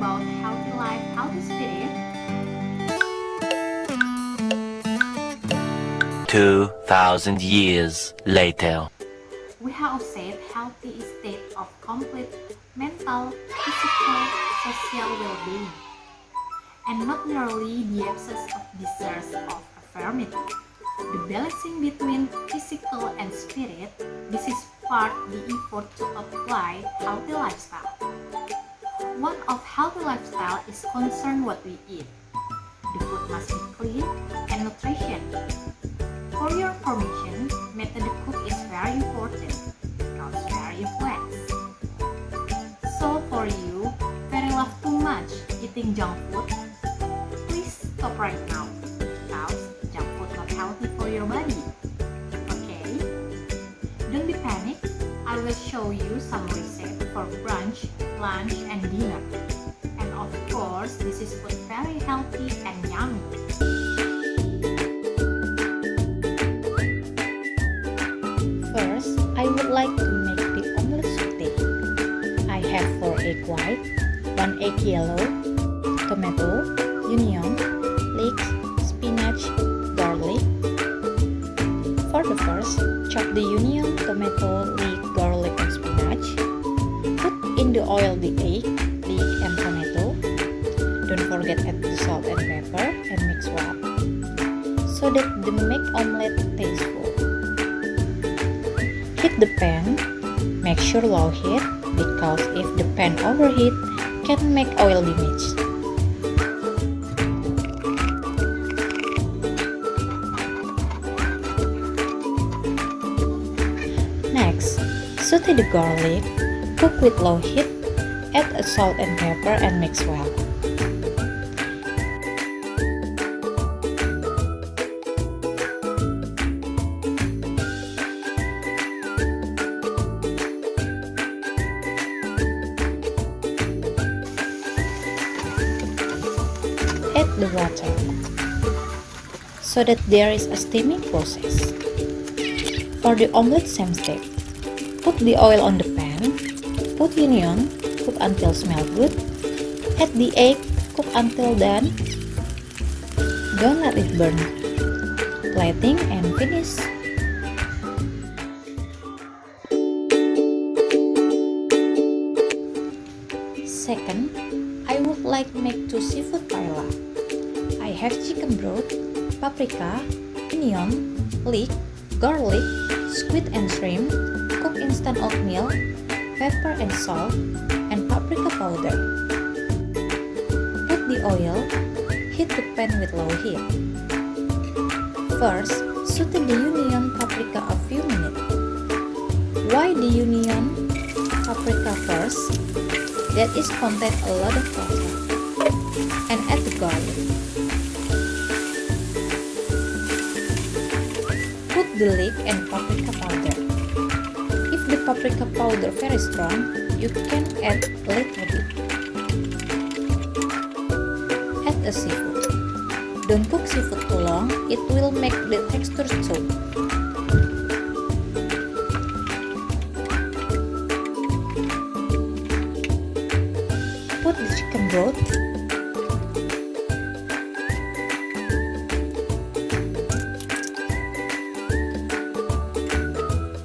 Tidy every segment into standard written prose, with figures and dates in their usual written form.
about healthy life, healthy spirit. 2,000 years later. We have said healthy is state of complete mental, physical, social well-being, and not merely the absence of desires of affirmity. The balancing between physical and spirit, this is part the effort to apply healthy lifestyle. One of healthy lifestyle is concerned what we eat. The food must be clean and nutritious. For your information, method to cook is very important because very influence. So for you, very love too much eating junk food, please stop right now because junk food not healthy for your body. Okay? Don't be panic. I will show you some recipe for brunch, lunch, and dinner. And of course, this is food very healthy and yummy. First, I would like to make the omelette sauté. I have 4 egg white, 1 egg yellow, tomato, onion, leeks, spinach, garlic. For the first, chop the onion, tomato, leek, garlic, and spinach. Put in the oil the egg, leek, and tomato. Don't forget add the salt and pepper and mix well so that the make omelette tasteful. Heat the pan. Make sure low heat because if the pan overheat can make oil damage. Next, saute the garlic. Cook with low heat. Add a salt and pepper and mix well. Add the water so that there is a steaming process. For the omelette, same step. Put the oil on the pan. Put onion. Cook until smell good. Add the egg. Cook until done. Don't let it burn. Plating and finish. Second, I would like make 2 seafood paella. I have chicken broth, paprika, onion, leek, garlic, squid and shrimp, cook instant oatmeal, pepper and salt, and paprika powder. Put the oil, heat the pan with low heat. First, saute the onion paprika a few minutes. Why the onion paprika first? That is contain a lot of water. And add the garlic. Put the leek and paprika powder. If the paprika powder very strong, you can add a little bit. Add the seafood. Don't cook seafood too long, it will make the texture choke. Put the chicken broth.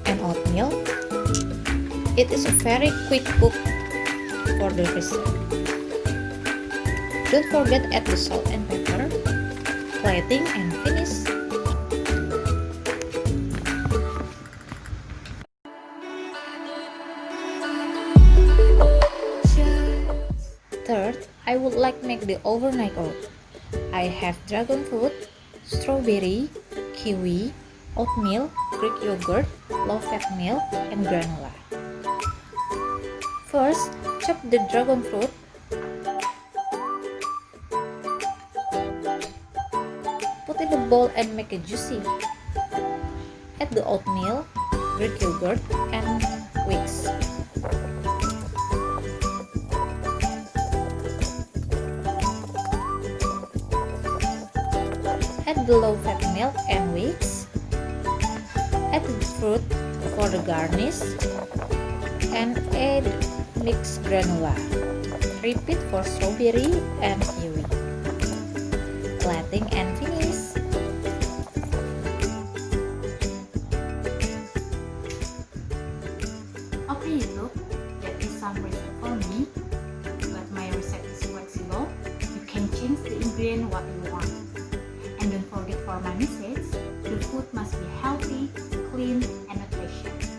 And oatmeal. It is a very quick cook for the recipe. Don't forget add the salt and pepper, plating and finish. Third, I would like make the overnight oat. I have dragon fruit, strawberry, kiwi, oatmeal, Greek yogurt, low-fat milk, and granola. First, chop the dragon fruit. Put in the bowl and make it juicy. Add the oatmeal, Greek yogurt, and whisk. Add the low-fat milk and whisk. Add the fruit for the garnish and add mixed granola. Repeat for strawberry and kiwi. Plating and finish. Okay YouTube, that is some recipe for me, but my recipe is flexible. You can change the ingredient what you want. And don't forget for my message, the food must be healthy, clean, and nutritious.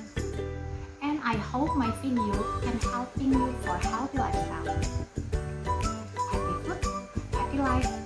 And I hope my video can helping you for healthy lifestyle. Happy food, happy life.